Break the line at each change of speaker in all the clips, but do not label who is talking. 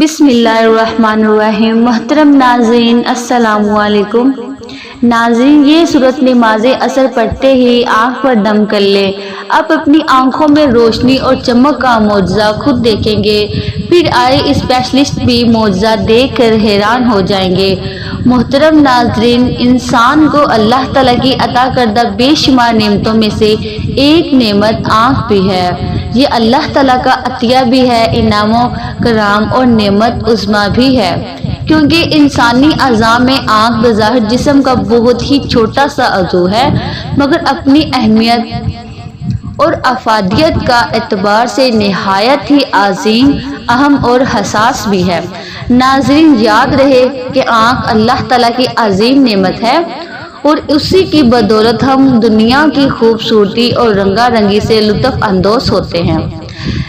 بسم اللہ الرحمن الرحیم۔ محترم ناظرین السلام علیکم۔ ناظرین، یہ صورت نماز عصر پڑھتے ہی آنکھ پر دم کر لے۔ آپ اپنی آنکھوں میں روشنی اور چمک کا معجزہ خود دیکھیں گے، پھر آئے اسپیشلسٹ بھی معجزہ دیکھ کر حیران ہو جائیں گے۔ محترم ناظرین، انسان کو اللہ تعالیٰ کی عطا کردہ بے شمار نعمتوں میں سے ایک نعمت آنکھ بھی ہے۔ یہ اللہ تعالیٰ کا عطیہ بھی ہے، انعام و کرام اور نعمت عظمیٰ بھی ہے، کیونکہ انسانی اعضاء میں آنکھ بظاہر جسم کا بہت ہی چھوٹا سا عضو ہے، مگر اپنی اہمیت اور افادیت کا اعتبار سے نہایت ہی عظیم، اہم اور حساس بھی ہے۔ ناظرین، یاد رہے کہ آنکھ اللہ تعالیٰ کی عظیم نعمت ہے اور اسی کی بدولت ہم دنیا کی خوبصورتی اور رنگا رنگی سے لطف اندوز ہوتے ہیں۔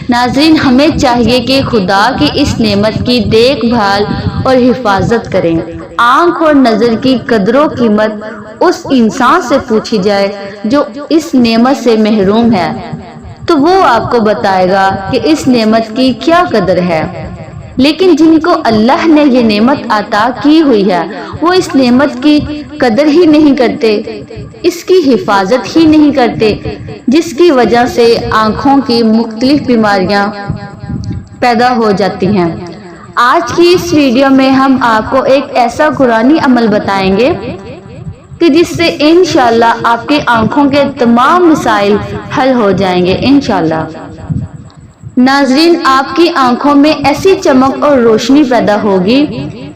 ناظرین، ہمیں چاہیے کہ خدا کی اس نعمت کی دیکھ بھال اور حفاظت کریں۔ آنکھ اور نظر کی قدر و قیمت اس انسان سے پوچھی جائے جو اس نعمت سے محروم ہے، تو وہ آپ کو بتائے گا کہ اس نعمت کی کیا قدر ہے۔ لیکن جن کو اللہ نے یہ نعمت عطا کی ہوئی ہے، وہ اس نعمت کی قدر ہی نہیں کرتے، اس کی حفاظت ہی نہیں کرتے، جس کی وجہ سے آنکھوں کی مختلف بیماریاں پیدا ہو جاتی ہیں۔ آج کی اس ویڈیو میں ہم آپ کو ایک ایسا قرآنی عمل بتائیں گے کہ جس سے انشاءاللہ آپ کی آنکھوں کے تمام مسائل حل ہو جائیں گے انشاءاللہ۔ ناظرین، آپ کی آنکھوں میں ایسی چمک اور روشنی پیدا ہوگی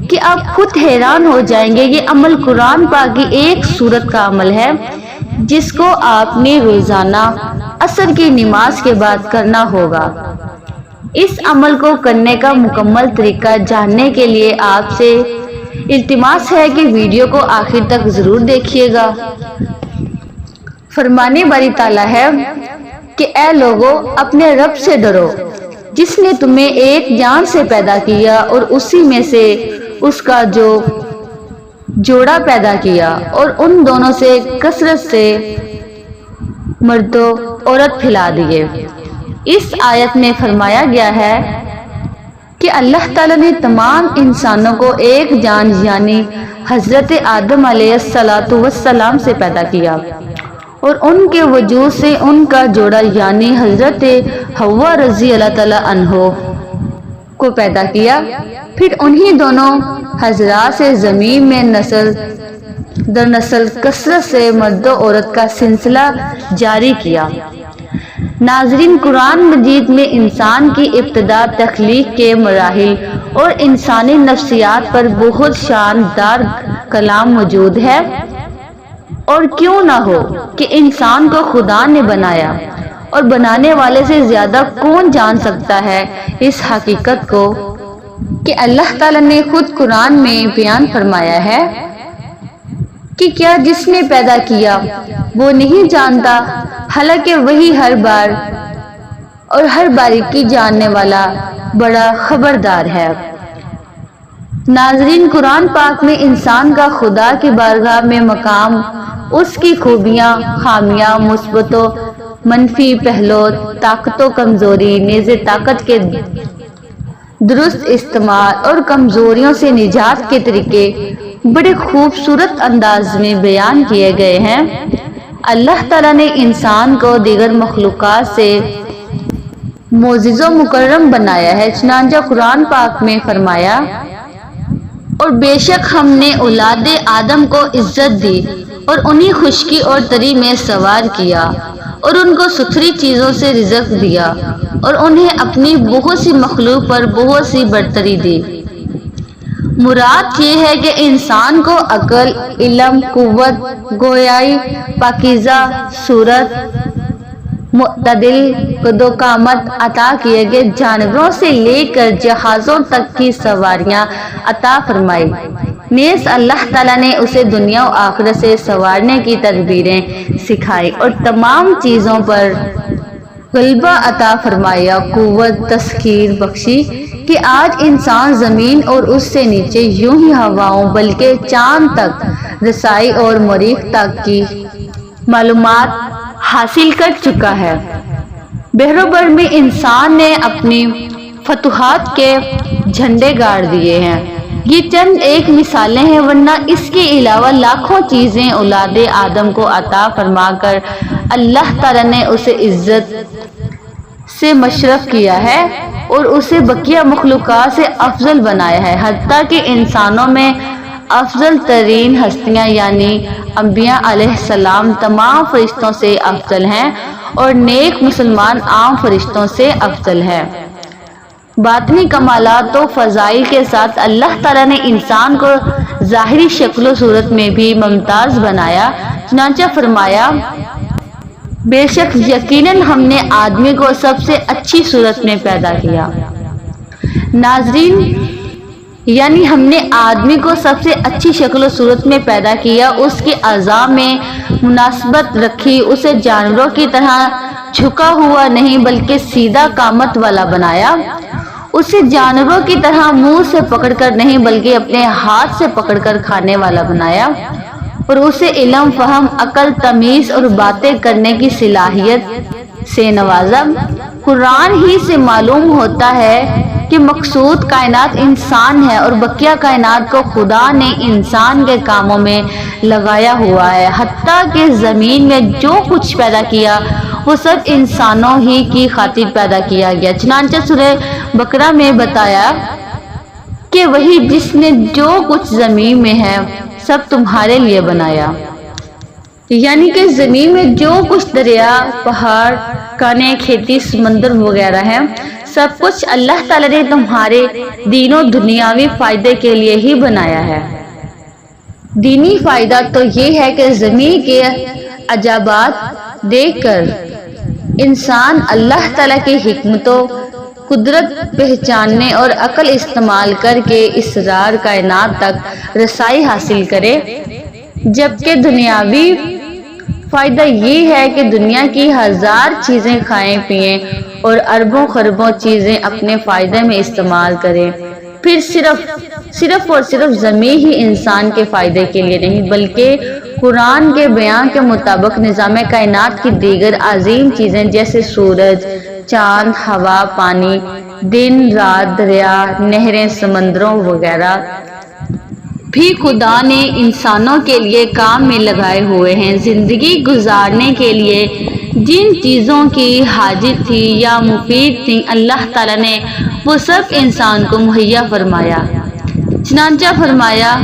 کہ آپ خود حیران ہو جائیں گے۔ یہ عمل قرآن پاک کی ایک سورت کا عمل ہے جس کو آپ نے روزانہ عصر کی نماز کے بعد کرنا ہوگا۔ اس عمل کو کرنے کا مکمل طریقہ جاننے کے لیے آپ سے التماس ہے کہ ویڈیو کو آخر تک ضرور دیکھیے گا۔ فرمانے باری تعالیٰ ہے کہ اے لوگو، اپنے رب سے ڈرو جس نے تمہیں ایک جان سے پیدا کیا اور اسی میں سے اس کا جو جوڑا پیدا کیا، اور ان دونوں سے کثرت سے مرد و عورت پھیلا دیے۔ اس آیت میں فرمایا گیا ہے کہ اللہ تعالیٰ نے تمام انسانوں کو ایک جان یعنی حضرت آدم علیہ السلام سے پیدا کیا، اور ان کے وجود سے ان کا جوڑا یعنی حضرت حوا رضی اللہ تعالیٰ عنہ کو پیدا کیا۔ پھر انہی دونوں حضرات سے زمین میں نسل در نسل کثرت سے مرد و عورت کا سلسلہ جاری کیا۔ ناظرین، قرآن مجید میں انسان کی ابتدا، تخلیق کے مراحل اور انسانی نفسیات پر بہت شاندار کلام موجود ہے، اور کیوں نہ ہو کہ انسان کو خدا نے بنایا، اور بنانے والے سے زیادہ کون جان سکتا ہے اس حقیقت کو کہ اللہ تعالیٰ نے خود قرآن میں بیان فرمایا ہے کہ کیا جس نے پیدا کیا وہ نہیں جانتا، حالانکہ وہی ہر بار اور ہر باریکی جاننے والا بڑا خبردار ہے۔ ناظرین، قرآن پاک میں انسان کا خدا کی بارگاہ میں مقام، اس کی خوبیاں، خامیاں، مثبت و منفی پہلو، طاقت و کمزوری، نیز طاقت کے درست استعمال اور کمزوریوں سے نجات کے طریقے بڑے خوبصورت انداز میں بیان کیے گئے ہیں۔ اللہ تعالیٰ نے انسان کو دیگر مخلوقات سے معزز و مکرم بنایا ہے، چنانچہ قرآن پاک میں فرمایا، اور بے شک ہم نے اولاد آدم کو عزت دی اور انہیں خشکی اور تری میں سوار کیا، اور ان کو ستھری چیزوں سے رزق دیا، اور انہیں اپنی بہت سی مخلوق پر بہت سی برتری دی۔ مراد یہ ہے کہ انسان کو عقل، علم، قوت، گویائی، پاکیزہ صورت، معتدل قد و قامت عطا کیے گئے، جانوروں سے لے کر جہازوں تک کی سواریاں عطا فرمائی۔ نیز اللہ تعالیٰ نے اسے دنیا و آخرت سے سنوارنے کی تدبیریں سکھائی اور تمام چیزوں پر غلبہ عطا فرمایا، قوت تسخیر بخشی کہ آج انسان زمین اور اس سے نیچے یوں ہی ہواؤں بلکہ چاند تک رسائی اور مریخ تک کی معلومات حاصل کر چکا ہے۔ بحر و بر میں انسان نے اپنی فتوحات کے جھنڈے گاڑ دیے ہیں۔ یہ چند ایک مثالیں ہیں، ورنہ اس کے علاوہ لاکھوں چیزیں اولاد آدم کو عطا فرما کر اللہ تعالیٰ نے اسے عزت سے مشرف کیا ہے اور اسے بقیہ مخلوقات سے افضل بنایا ہے، حتیٰ کہ انسانوں میں افضل ترین ہستیاں یعنی انبیاء علیہ السلام تمام فرشتوں سے افضل ہیں اور نیک مسلمان عام فرشتوں سے افضل ہے۔ باطنی کمالات و فضائل کے ساتھ اللہ تعالیٰ نے انسان کو ظاہری شکل و صورت میں بھی ممتاز بنایا، چنانچہ فرمایا بے شک یقیناً ہم نے آدمی کو سب سے اچھی صورت میں پیدا کیا۔ ناظرین، یعنی ہم نے آدمی کو سب سے اچھی شکل و صورت میں پیدا کیا، اس کے اعضاء میں مناسبت رکھی، اسے جانوروں کی طرح جھکا ہوا نہیں بلکہ سیدھا قامت والا بنایا، اسے جانوروں کی طرح منہ سے پکڑ کر نہیں بلکہ اپنے ہاتھ سے پکڑ کر کھانے والا بنایا، اور اسے علم، فہم، عقل، تمیز اور باتیں کرنے کی صلاحیت سے نوازا۔ قرآن ہی سے معلوم ہوتا ہے کہ مقصود کائنات انسان ہے اور بقیہ کائنات کو خدا نے انسان کے کاموں میں لگایا ہوا ہے، حتیٰ کہ زمین میں جو کچھ پیدا کیا وہ سب انسانوں ہی کی خاطر پیدا کیا گیا۔ چنانچہ سورہ بقرہ میں بتایا کہ وہی جس نے جو کچھ زمین میں ہے سب تمہارے لیے بنایا، یعنی کہ زمین میں جو کچھ دریا، پہاڑ، کانے، کھیتی، سمندر وغیرہ ہے، سب کچھ اللہ تعالیٰ نے تمہارے دین و دنیاوی فائدے کے لیے ہی بنایا ہے۔ دینی فائدہ تو یہ ہے کہ زمین کے عجائبات دیکھ کر انسان اللہ تعالیٰ کی حکمت و قدرت پہچاننے اور عقل استعمال کر کے اسرار کائنات تک رسائی حاصل کرے، جبکہ دنیاوی فائدہ یہ ہے کہ دنیا کی ہزار چیزیں کھائیں پیئیں اور اربوں خربوں چیزیں اپنے فائدے میں استعمال کریں، پھر صرف اور صرف زمین ہی انسان کے فائدے کے لیے نہیں بلکہ قرآن کے بیان کے مطابق نظام کائنات کی دیگر عظیم چیزیں جیسے سورج، چاند، ہوا، پانی، دن رات، دریا، نہریں، سمندروں وغیرہ بھی خدا نے انسانوں کے لیے کام میں لگائے ہوئے ہیں۔ زندگی گزارنے کے لیے جن چیزوں کی حاجت تھی یا مفید تھی، اللہ تعالیٰ نے وہ سب انسان کو مہیا فرمایا۔ چنانچہ فرمایا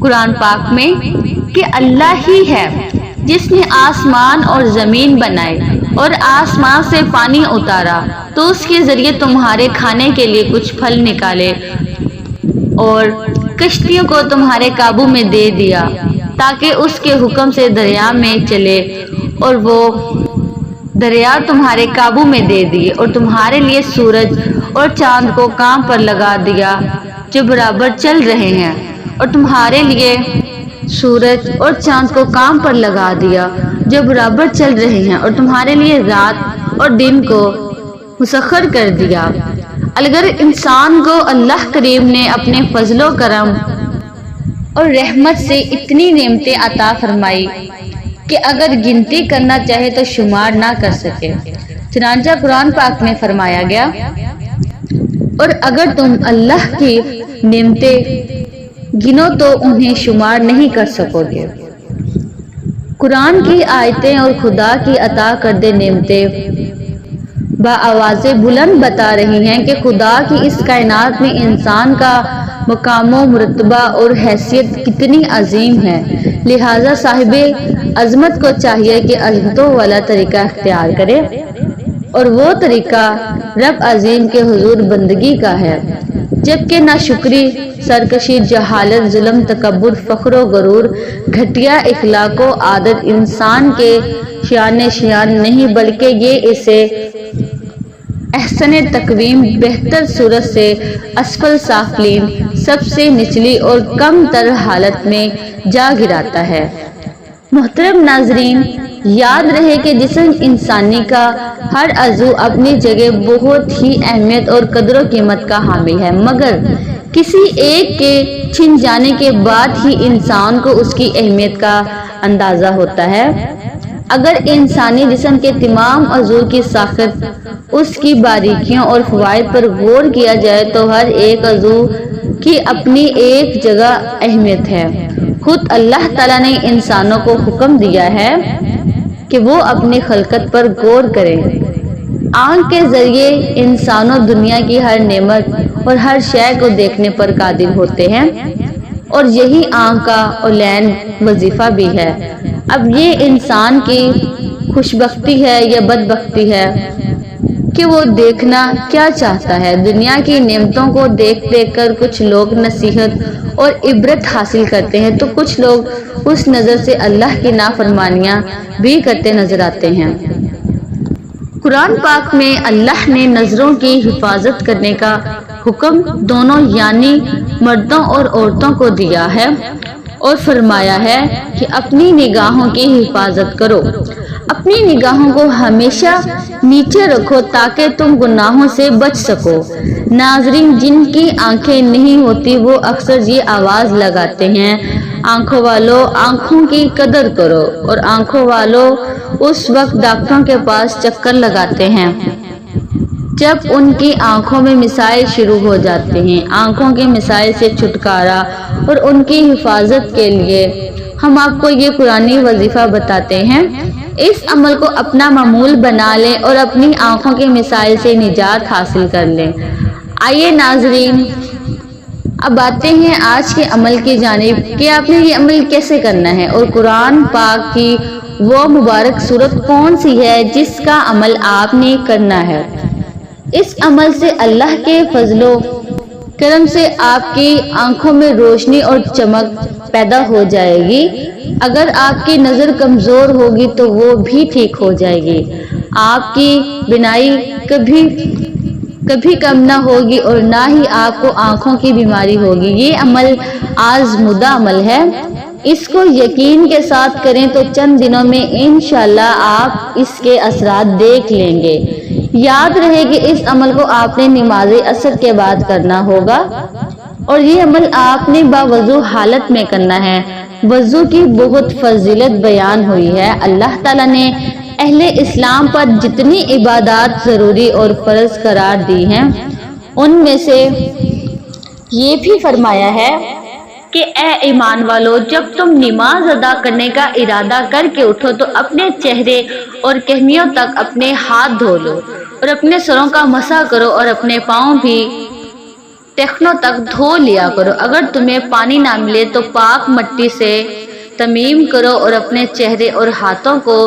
قرآن پاک میں کہ اللہ ہی ہے جس نے آسمان اور زمین بنائے اور آسمان سے پانی اتارا تو اس کے ذریعے تمہارے کھانے کے لیے کچھ پھل نکالے اور کشتیوں کو تمہارے قابو میں دے دیا تاکہ اس کے حکم سے دریا میں چلے، اور وہ دریا تمہارے قابو میں دے دیے، اور تمہارے لیے سورج اور چاند کو کام پر لگا دیا جو برابر چل رہے ہیں، اور تمہارے لیے سورج اور چاند کو کام پر لگا دیا جو برابر چل رہے ہیں، اور تمہارے لیے رات اور دن کو مسخر کر دیا۔ اگر انسان کو اللہ کریم نے اپنے فضل و کرم اور رحمت سے اتنی نعمتیں عطا فرمائی کہ اگر گنتی کرنا چاہے تو شمار نہ کر سکے، چنانچہ قرآن پاک میں فرمایا گیا اور اگر تم اللہ کی نعمتیں گنو تو انہیں شمار نہیں کر سکو گے۔ قرآن کی آیتیں اور خدا کی عطا کردہ نعمتیں بآواز بلند بتا رہی ہیں کہ خدا کی اس کائنات میں انسان کا مقام و مرتبہ اور حیثیت کتنی عظیم ہے، لہٰذا صاحب عظمت کو چاہیے کہ عظمتوں والا طریقہ اختیار کرے، اور وہ طریقہ رب عظیم کے حضور بندگی کا ہے، جبکہ ناشکری، سرکشی، جہالت، ظلم، تکبر، فخر و غرور، گھٹیا اخلاق و عادت انسان کے شان نہیں بلکہ یہ اسے احسن تقویم، بہتر صورت سے اسفل سافلین، سب سے نچلی اور کم تر حالت میں جا گراتا ہے۔ محترم ناظرین، یاد رہے کہ جسم انسانی کا ہر عضو اپنی جگہ بہت ہی اہمیت اور قدر و قیمت کا حامل ہے، مگر کسی ایک کے چھن جانے کے بعد ہی انسان کو اس کی اہمیت کا اندازہ ہوتا ہے۔ اگر انسانی جسم کے تمام عضو کی ساخت، اس کی باریکیوں اور فوائد پر غور کیا جائے تو ہر ایک عضو کی اپنی ایک جگہ اہمیت ہے۔ خود اللہ تعالیٰ نے انسانوں کو حکم دیا ہے کہ وہ اپنی خلقت پر غور کریں۔ آنکھ کے ذریعے انسانوں دنیا کی ہر نعمت اور ہر شے کو دیکھنے پر قادر ہوتے ہیں، اور یہی آنکھ کا اولین وظیفہ بھی ہے۔ اب یہ انسان کی خوش بختی ہے یا بدبختی ہے کہ وہ دیکھنا کیا چاہتا ہے۔ دنیا کی نعمتوں کو دیکھ دیکھ کر کچھ لوگ نصیحت اور عبرت حاصل کرتے ہیں تو کچھ لوگ اس نظر سے اللہ کی نافرمانیاں بھی کرتے نظر آتے ہیں۔ قرآن پاک میں اللہ نے نظروں کی حفاظت کرنے کا حکم دونوں یعنی مردوں اور عورتوں کو دیا ہے اور فرمایا ہے کہ اپنی نگاہوں کی حفاظت کرو، اپنی نگاہوں کو ہمیشہ نیچے رکھو تاکہ تم گناہوں سے بچ سکو۔ ناظرین، جن کی آنکھیں نہیں ہوتی وہ اکثر یہ آواز لگاتے ہیں، آنکھوں والو آنکھوں کی قدر کرو، اور آنکھوں والو اس وقت ڈاکٹروں کے پاس چکر لگاتے ہیں جب ان کی آنکھوں میں مسائل شروع ہو جاتے ہیں۔ آنکھوں کے مسائل سے چھٹکارا اور ان کی حفاظت کے لیے ہم آپ کو یہ قرآنی وظیفہ بتاتے ہیں۔ اس عمل کو اپنا معمول بنا لیں اور اپنی آنکھوں کے مسائل سے نجات حاصل کر لیں۔ آئیے ناظرین، اب آتے ہیں آج کے عمل کی جانب کہ آپ نے یہ عمل کیسے کرنا ہے، اور قرآن پاک کی وہ مبارک سورت کون سی ہے جس کا عمل آپ نے کرنا ہے۔ اس عمل سے اللہ کے فضل و کرم سے آپ کی آنکھوں میں روشنی اور چمک پیدا ہو جائے گی۔ اگر آپ کی نظر کمزور ہوگی تو وہ بھی ٹھیک ہو جائے گی۔ آپ کی بینائی کبھی کم نہ ہوگی اور نہ ہی آپ کو آنکھوں کی بیماری ہوگی۔ یہ عمل آزمودہ عمل ہے، اس کو یقین کے ساتھ کریں تو چند دنوں میں انشاءاللہ آپ اس کے اثرات دیکھ لیں گے۔ یاد رہے کہ اس عمل کو آپ نے نماز عصر کے بعد کرنا ہوگا، اور یہ عمل آپ نے باوضو حالت میں کرنا ہے۔ وضو کی بہت فضیلت بیان ہوئی ہے۔ اللہ تعالیٰ نے اہل اسلام پر جتنی عبادات ضروری اور فرض قرار دی ہیں ان میں سے یہ بھی فرمایا ہے کہ اے ایمان والو، جب تم نماز ادا کرنے کا ارادہ کر کے اٹھو تو اپنے چہرے اور کہنیوں تک اپنے ہاتھ دھو لو اور اپنے سروں کا مسح کرو اور اپنے پاؤں بھی ٹخنوں تک دھو لیا کرو۔ اگر تمہیں پانی نہ ملے تو پاک مٹی سے تیمم کرو اور اپنے چہرے اور ہاتھوں کو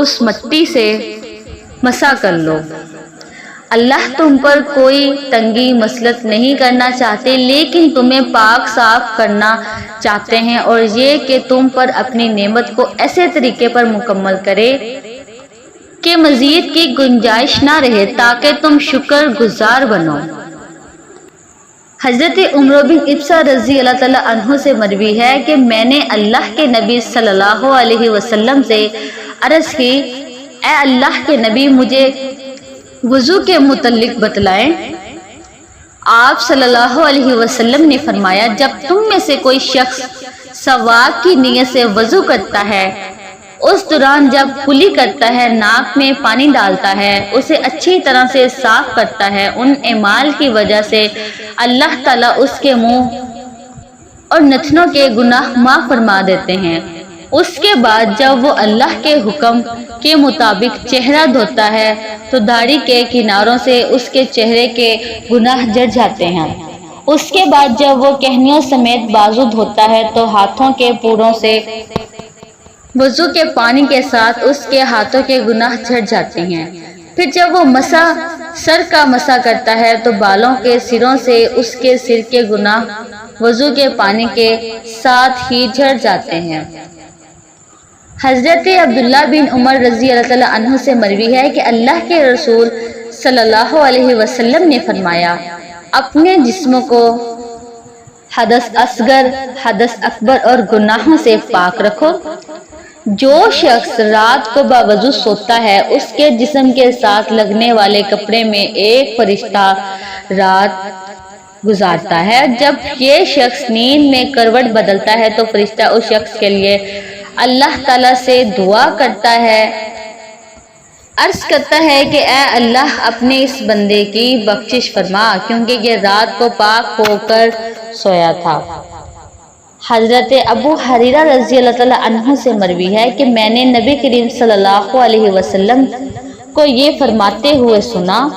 اس مٹی سے مسح کر لو۔ اللہ تم پر کوئی تنگی مسلط نہیں کرنا چاہتے، لیکن تمہیں پاک صاف کرنا چاہتے ہیں، اور یہ کہ تم پر اپنی نعمت کو ایسے طریقے پر مکمل کرے کہ مزید کی گنجائش نہ رہے تاکہ تم شکر گزار بنو۔ حضرت عمر بن ابسہ رضی اللہ تعالیٰ عنہ سے مروی ہے کہ میں نے اللہ کے نبی صلی اللہ علیہ وسلم سے عرض کی، اے اللہ کے نبی، مجھے وضو کے متعلق بتلائیں۔ آپ صلی اللہ علیہ وسلم نے فرمایا، جب تم میں سے کوئی شخص ثواب کی نیت سے وضو کرتا ہے، اس دوران جب کلی کرتا ہے، ناک میں پانی ڈالتا ہے، اسے اچھی طرح سے صاف کرتا ہے، ان اعمال کی وجہ سے اللہ تعالیٰ اس کے منہ اور نتنوں کے گناہ معاف فرما دیتے ہیں۔ اس کے بعد جب وہ اللہ کے حکم کے مطابق چہرہ دھوتا ہے تو داڑھی کے کناروں سے اس کے چہرے کے گناہ جڑ جاتے ہیں۔ اس کے بعد جب وہ کہنیوں سمیت بازو دھوتا ہے تو ہاتھوں کے پوروں سے وضو کے پانی کے ساتھ اس کے ہاتھوں کے گناہ جھڑ جاتے ہیں۔ پھر جب وہ سر کا مسح کرتا ہے تو بالوں کے سروں سے اس کے سر کے گناہ وضو کے پانی کے ساتھ ہی جھڑ جاتے ہیں۔ حضرت عبداللہ بن عمر رضی اللہ تعالیٰ عنہ سے مروی ہے کہ اللہ کے رسول صلی اللہ علیہ وسلم نے فرمایا، اپنے جسم کو حدث اصغر، حدث اکبر اور گناہوں سے پاک رکھو۔ جو شخص رات کو باوضو سوتا ہے، اس کے جسم کے ساتھ لگنے والے کپڑے میں ایک فرشتہ رات گزارتا ہے۔ جب یہ شخص نیند میں کروٹ بدلتا ہے تو فرشتہ اس شخص کے لیے اللہ تعالیٰ سے دعا کرتا ہے، عرض کرتا ہے کہ اے اللہ اپنے اس بندے کی بخشش فرما کیونکہ یہ رات کو پاک ہو کر سویا تھا۔ حضرت ابو ہریرہ رضی اللہ تعالیٰ عنہ سے مروی ہے کہ میں نے نبی کریم صلی اللہ علیہ وسلم کو یہ فرماتے ہوئے سنا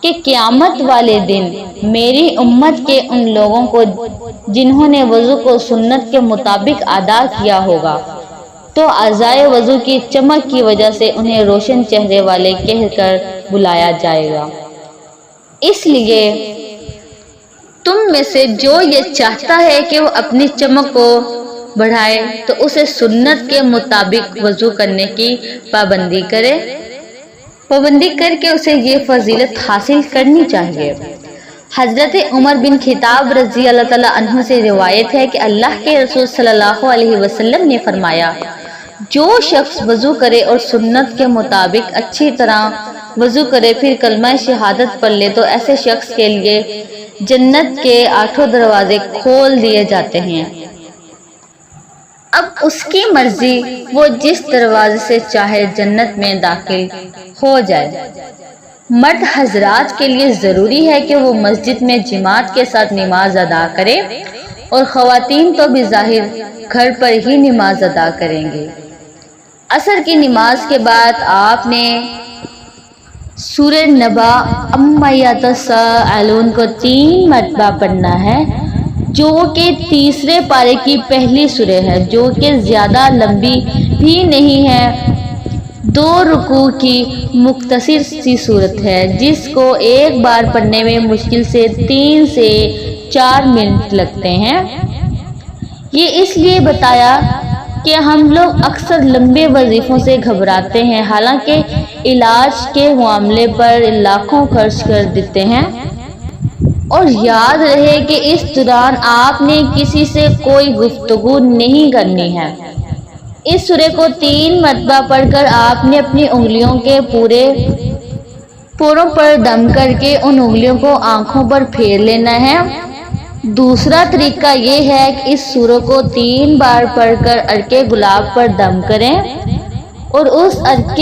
کہ قیامت والے دن میری امت کے ان لوگوں کو جنہوں نے وضو کو سنت کے مطابق ادا کیا ہوگا تو اعضائے وضو کی چمک کی وجہ سے انہیں روشن چہرے والے کہہ کر بلایا جائے گا۔ اس لیے تم میں سے جو یہ چاہتا ہے کہ وہ اپنی چمک کو بڑھائے تو اسے سنت کے مطابق وضو کرنے کی پابندی کر کے اسے یہ فضیلت حاصل کرنی چاہیے۔ حضرت عمر بن خطاب رضی اللہ تعالیٰ عنہ سے روایت ہے کہ اللہ کے رسول صلی اللہ علیہ وسلم نے فرمایا، جو شخص وضو کرے اور سنت کے مطابق اچھی طرح وضو کرے پھر کلمہ شہادت پڑھ لے تو ایسے شخص کے لیے جنت کے 8 دروازے کھول دیے جاتے ہیں، اب اس کی مرضی وہ جس دروازے سے چاہے جنت میں داخل ہو جائے۔ مرد حضرات کے لیے ضروری ہے کہ وہ مسجد میں جماعت کے ساتھ نماز ادا کرے اور خواتین تو بظاہر گھر پر ہی نماز ادا کریں گے۔ عصر کی نماز کے بعد آپ نے سورہ نبا اما یتساءلون کو 3 مرتبہ پڑھنا ہے، جو کہ تیسرے پارے کی پہلی سورہ ہے، جو کہ زیادہ لمبی بھی نہیں ہے، 2 رکوع کی مختصر سی صورت ہے جس کو ایک بار پڑھنے میں مشکل سے 3 سے 4 منٹ لگتے ہیں۔ یہ اس لیے بتایا کہ ہم لوگ اکثر لمبے وظیفوں سے گھبراتے ہیں، حالانکہ علاج کے معاملے پر لاکھوں خرچ کر دیتے ہیں۔ اور یاد رہے کہ اس دوران آپ نے کسی سے کوئی گفتگو نہیں کرنی ہے۔ اس سورہ کو 3 مرتبہ پڑھ کر آپ نے اپنی انگلیوں کے پوروں پر دم کر کے ان انگلیوں کو آنکھوں پر پھیر لینا ہے۔ دوسرا طریقہ یہ ہے کہ اس سورہ کو 3 بار پڑھ کر عرق گلاب پر دم کریں اور اس عرق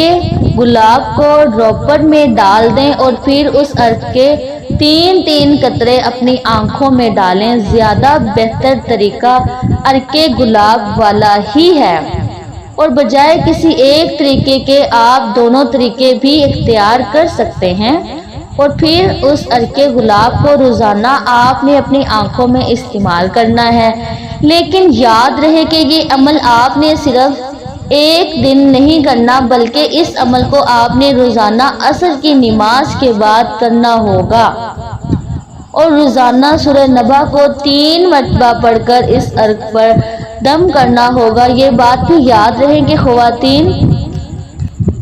گلاب کو ڈراپر میں ڈال دیں اور پھر اس عرق کے 3 قطرے اپنی آنکھوں میں ڈالیں۔ زیادہ بہتر طریقہ عرق گلاب والا ہی ہے، اور بجائے کسی ایک طریقے کے آپ دونوں طریقے بھی اختیار کر سکتے ہیں، اور پھر اس عرق گلاب کو روزانہ آپ نے اپنی آنکھوں میں استعمال کرنا ہے۔ لیکن یاد رہے کہ یہ عمل آپ نے صرف ایک دن نہیں کرنا، بلکہ اس عمل کو آپ نے روزانہ عصر کی نماز کے بعد کرنا ہوگا، اور روزانہ سورہ نبا کو 3 مرتبہ پڑھ کر اس عرق پر دم کرنا ہوگا۔ یہ بات بھی یاد رہے کہ خواتین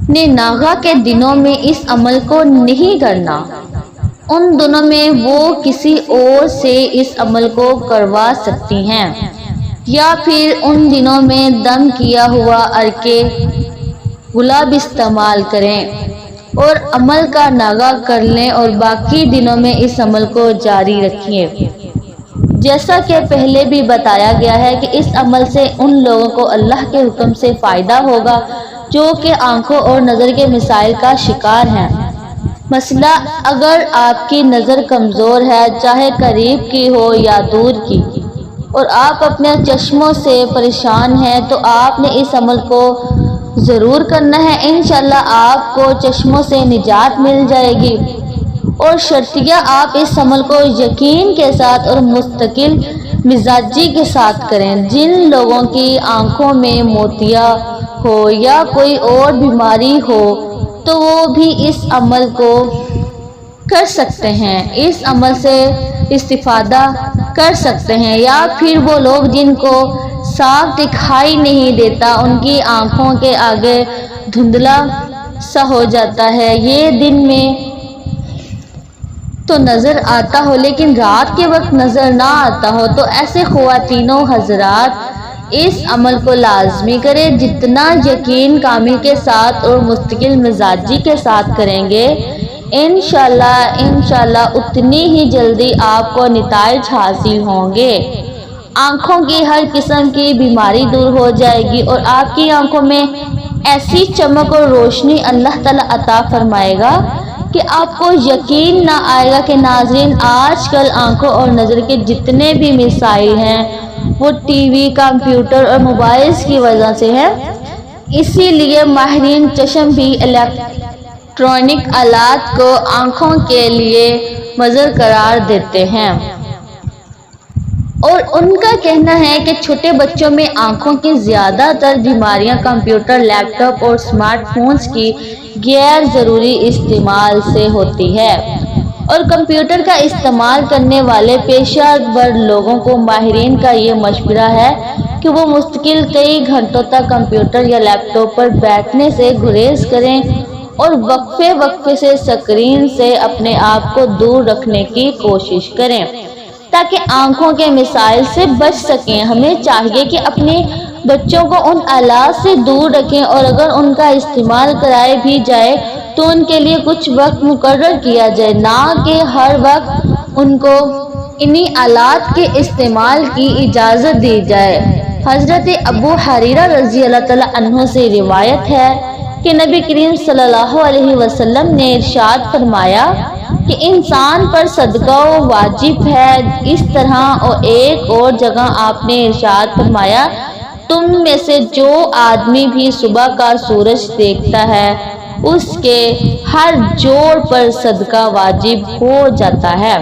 نے ناغہ کے دنوں میں اس عمل کو نہیں کرنا، ان دنوں میں وہ کسی اور سے اس عمل کو کروا سکتی ہیں، یا پھر ان دنوں میں دم کیا ہوا عرق گلاب استعمال کریں اور عمل کا ناغہ کر لیں، اور باقی دنوں میں اس عمل کو جاری رکھیں۔ جیسا کہ پہلے بھی بتایا گیا ہے کہ اس عمل سے ان لوگوں کو اللہ کے حکم سے فائدہ ہوگا جو کہ آنکھوں اور نظر کے مسائل کا شکار ہیں۔ مثلا اگر آپ کی نظر کمزور ہے، چاہے قریب کی ہو یا دور کی، اور آپ اپنے چشموں سے پریشان ہیں، تو آپ نے اس عمل کو ضرور کرنا ہے۔ انشاءاللہ آپ کو چشموں سے نجات مل جائے گی، اور شرطیہ آپ اس عمل کو یقین کے ساتھ اور مستقل مزاجی کے ساتھ کریں۔ جن لوگوں کی آنکھوں میں موتیا ہو یا کوئی اور بیماری ہو تو وہ بھی اس عمل کو کر سکتے ہیں، اس عمل سے استفادہ کر سکتے ہیں۔ یا پھر وہ لوگ جن کو صاف دکھائی نہیں دیتا، ان کی آنکھوں کے آگے دھندلا سا ہو جاتا ہے، یہ دن میں تو نظر آتا ہو لیکن رات کے وقت نظر نہ آتا ہو، تو ایسے خواتین و حضرات اس عمل کو لازمی کریں۔ جتنا یقین کامل کے ساتھ اور مستقل مزاجی کے ساتھ کریں گے، انشاءاللہ اتنی ہی جلدی آپ کو نتائج حاصل ہوں گے، آنکھوں کی ہر قسم کی بیماری دور ہو جائے گی اور آپ کی آنکھوں میں ایسی چمک اور روشنی اللہ تعالیٰ عطا فرمائے گا کہ آپ کو یقین نہ آئے گا کہ ناظرین آج کل آنکھوں اور نظر کے جتنے بھی مسائل ہیں وہ ٹی وی، کمپیوٹر اور موبائلز کی وجہ سے ہے۔ اسی لیے ماہرین چشم بھی الیکٹرانک آلات کو آنکھوں کے لیے مضر قرار دیتے ہیں، اور ان کا کہنا ہے کہ چھوٹے بچوں میں آنکھوں کی زیادہ تر بیماریاں کمپیوٹر، لیپ ٹاپ اور اسمارٹ فونز کی غیر ضروری استعمال سے ہوتی ہے، اور کمپیوٹر کا استعمال کرنے والے پیشہ ور لوگوں کو ماہرین کا یہ مشورہ ہے کہ وہ مستقل کئی گھنٹوں تک کمپیوٹر یا لیپ ٹاپ پر بیٹھنے سے گریز کریں اور وقفے وقفے سے اسکرین سے اپنے آپ کو دور رکھنے کی کوشش کریں تاکہ آنکھوں کے مسائل سے بچ سکیں۔ ہمیں چاہیے کہ اپنے بچوں کو ان آلات سے دور رکھیں، اور اگر ان کا استعمال کرائے بھی جائے تو ان کے لیے کچھ وقت مقرر کیا جائے، نہ کہ ہر وقت ان کو انہی آلات کے استعمال کی اجازت دی جائے۔ حضرت ابو ہریرہ رضی اللہ تعالیٰ عنہ سے روایت ہے کہ نبی کریم صلی اللہ علیہ وسلم نے ارشاد فرمایا کہ انسان پر صدقہ واجب ہے۔ اس طرح اور ایک اور جگہ آپ نے ارشاد فرمایا، تم میں سے جو آدمی بھی صبح کا سورج دیکھتا ہے اس کے ہر جوڑ پر صدقہ واجب ہو جاتا ہے۔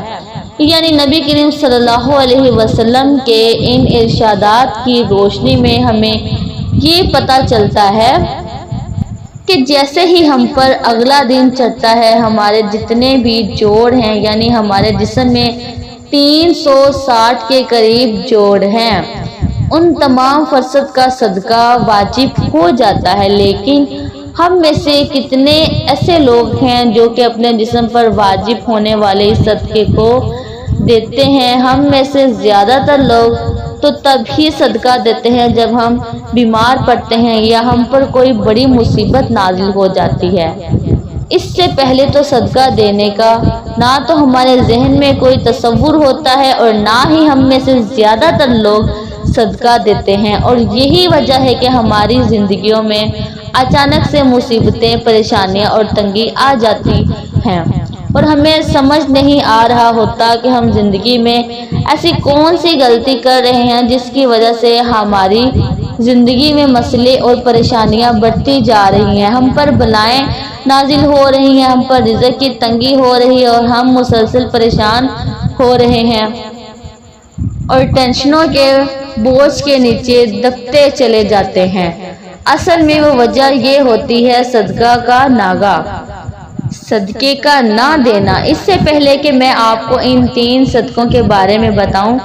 یعنی نبی کریم صلی اللہ علیہ وسلم کے ان ارشادات کی روشنی میں ہمیں یہ پتہ چلتا ہے کہ جیسے ہی ہم پر اگلا دن چڑھتا ہے ہمارے جتنے بھی جوڑ ہیں، یعنی ہمارے جسم میں 360 کے قریب جوڑ ہیں، ان تمام فرض کا صدقہ واجب ہو جاتا ہے۔ لیکن ہم میں سے کتنے ایسے لوگ ہیں جو کہ اپنے جسم پر واجب ہونے والے اس صدقے کو دیتے ہیں؟ ہم میں سے زیادہ تر لوگ تو تب ہی صدقہ دیتے ہیں جب ہم بیمار پڑتے ہیں یا ہم پر کوئی بڑی مصیبت نازل ہو جاتی ہے۔ اس سے پہلے تو صدقہ دینے کا نہ تو ہمارے ذہن میں کوئی تصور ہوتا ہے اور نہ ہی ہم میں سے زیادہ تر لوگ صدقہ دیتے ہیں، اور یہی وجہ ہے کہ ہماری زندگیوں میں اچانک سے مصیبتیں، پریشانیاں اور تنگی آ جاتی ہیں، اور ہمیں سمجھ نہیں آ رہا ہوتا کہ ہم زندگی میں ایسی کون سی غلطی کر رہے ہیں جس کی وجہ سے ہماری زندگی میں مسئلے اور پریشانیاں بڑھتی جا رہی ہیں، ہم پر بلائیں نازل ہو رہی ہیں، ہم پر رزق کی تنگی ہو رہی ہے اور ہم مسلسل پریشان ہو رہے ہیں اور ٹینشنوں کے بوجھ کے نیچے دبتے چلے جاتے ہیں۔ اصل میں وہ وجہ یہ ہوتی ہے صدقہ کا ناغہ، صدقے کا نہ دینا۔ اس سے پہلے کہ میں آپ کو ان 3 صدقوں کے بارے میں بتاؤں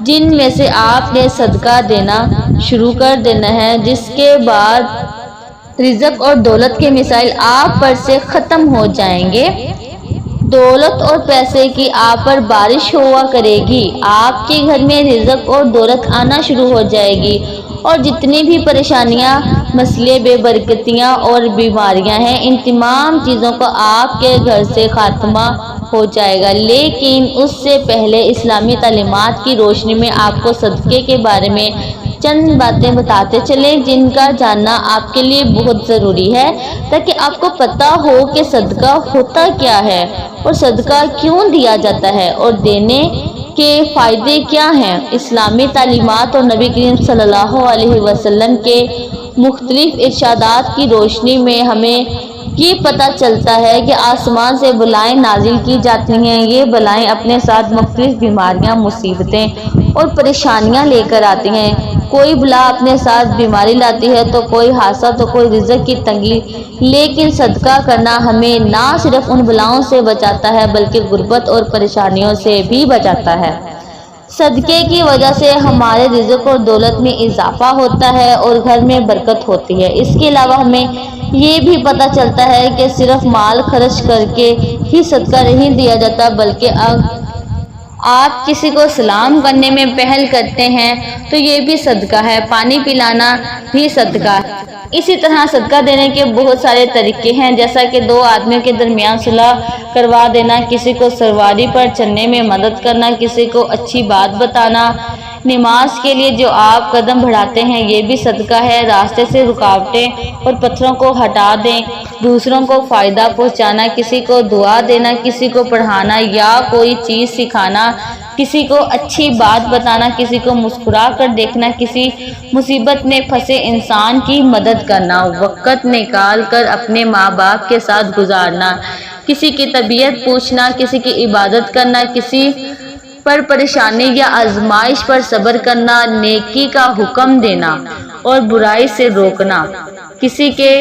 جن میں سے آپ نے صدقہ دینا شروع کر دینا ہے، جس کے بعد رزق اور دولت کے مسائل آپ پر سے ختم ہو جائیں گے، دولت اور پیسے کی آپ پر بارش ہوا کرے گی، آپ کے گھر میں رزق اور دولت آنا شروع ہو جائے گی، اور جتنی بھی پریشانیاں، مسئلے، بے برکتیاں اور بیماریاں ہیں، ان تمام چیزوں کا آپ کے گھر سے خاتمہ ہو جائے گا۔ لیکن اس سے پہلے اسلامی تعلیمات کی روشنی میں آپ کو صدقے کے بارے میں چند باتیں بتاتے چلیں جن کا جاننا آپ کے لیے بہت ضروری ہے، تاکہ آپ کو پتہ ہو کہ صدقہ ہوتا کیا ہے اور صدقہ کیوں دیا جاتا ہے اور دینے کے فائدے کیا ہیں۔ اسلامی تعلیمات اور نبی کریم صلی اللہ علیہ وسلم کے مختلف ارشادات کی روشنی میں ہمیں یہ پتہ چلتا ہے کہ آسمان سے بلائیں نازل کی جاتی ہیں، یہ بلائیں اپنے ساتھ مختلف بیماریاں، مصیبتیں اور پریشانیاں لے کر آتی ہیں۔ کوئی بلا اپنے ساتھ بیماری لاتی ہے تو کوئی حادثہ، تو کوئی رزق کی تنگی، لیکن صدقہ کرنا ہمیں نہ صرف ان بلاؤں سے بچاتا ہے بلکہ غربت اور پریشانیوں سے بھی بچاتا ہے۔ صدقے کی وجہ سے ہمارے رزق اور دولت میں اضافہ ہوتا ہے اور گھر میں برکت ہوتی ہے۔ اس کے علاوہ ہمیں یہ بھی پتہ چلتا ہے کہ صرف مال خرچ کر کے ہی صدقہ نہیں دیا جاتا، بلکہ آپ کسی کو سلام کرنے میں پہل کرتے ہیں تو یہ بھی صدقہ ہے، پانی پلانا بھی صدقہ ہے۔ اسی طرح صدقہ دینے کے بہت سارے طریقے ہیں، جیسا کہ 2 آدمیوں کے درمیان صلح کروا دینا، کسی کو سواری پر چڑھنے میں مدد کرنا، کسی کو اچھی بات بتانا، نماز کے لیے جو آپ قدم بڑھاتے ہیں یہ بھی صدقہ ہے۔ راستے سے رکاوٹیں اور پتھروں کو ہٹا دیں۔ دوسروں کو فائدہ پہنچانا، کسی کو دعا دینا، کسی کو پڑھانا یا کوئی چیز سکھانا، کسی کو اچھی بات بتانا، کسی کو مسکرا کر دیکھنا، کسی مصیبت میں پھنسے انسان کی مدد کرنا، وقت نکال کر اپنے ماں باپ کے ساتھ گزارنا، کسی کی طبیعت پوچھنا، کسی کی عبادت کرنا، کسی پر پریشانی یا آزمائش پر صبر کرنا، نیکی کا حکم دینا اور برائی سے روکنا، کسی کے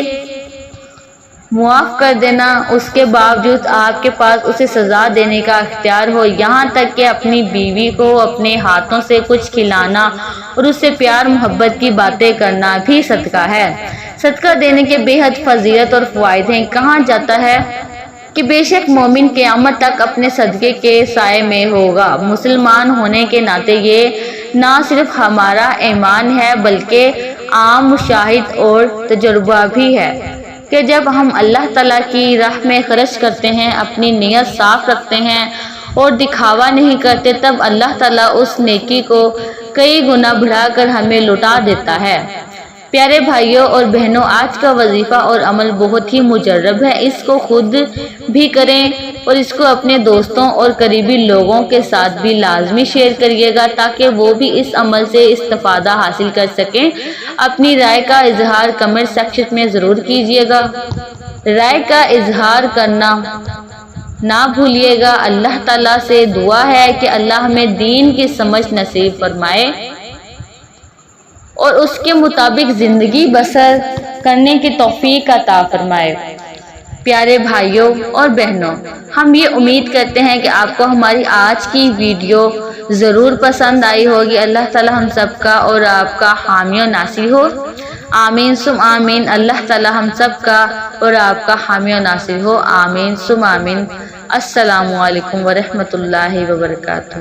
معاف کر دینا اس کے باوجود آپ کے پاس اسے سزا دینے کا اختیار ہو، یہاں تک کہ اپنی بیوی کو اپنے ہاتھوں سے کچھ کھلانا اور اس سے پیار محبت کی باتیں کرنا بھی صدقہ ہے۔ صدقہ دینے کے بے حد فضیلت اور فوائد ہیں۔ کہا جاتا ہے کہ بے شک مومن قیامت تک اپنے صدقے کے سائے میں ہوگا۔ مسلمان ہونے کے ناطے یہ نہ صرف ہمارا ایمان ہے بلکہ عام مشاہد اور تجربہ بھی ہے کہ جب ہم اللہ تعالیٰ کی راہ میں خرچ کرتے ہیں، اپنی نیت صاف رکھتے ہیں اور دکھاوا نہیں کرتے، تب اللہ تعالیٰ اس نیکی کو کئی گنا بڑھا کر ہمیں لوٹا دیتا ہے۔ پیارے بھائیوں اور بہنوں، آج کا وظیفہ اور عمل بہت ہی مجرب ہے، اس کو خود بھی کریں اور اس کو اپنے دوستوں اور قریبی لوگوں کے ساتھ بھی لازمی شیئر کریے گا تاکہ وہ بھی اس عمل سے استفادہ حاصل کر سکیں۔ اپنی رائے کا اظہار کمنٹ سیکشن میں ضرور کیجیے گا۔ رائے کا اظہار کرنا نہ بھولیے گا۔ اللہ تعالیٰ سے دعا ہے کہ اللہ ہمیں دین کی سمجھ نصیب فرمائے اور اس کے مطابق زندگی بسر کرنے کی توفیق عطا فرمائے۔ پیارے بھائیوں اور بہنوں، ہم یہ امید کرتے ہیں کہ آپ کو ہماری آج کی ویڈیو ضرور پسند آئی ہوگی۔ اللہ تعالی ہم سب کا اور آپ کا حامی و ناصر ہو، آمین ثم آمین۔ اللہ تعالی ہم سب کا اور آپ کا حامی و ناصر ہو، آمین ثم آمین۔ السلام علیکم ورحمۃ اللہ وبرکاتہ۔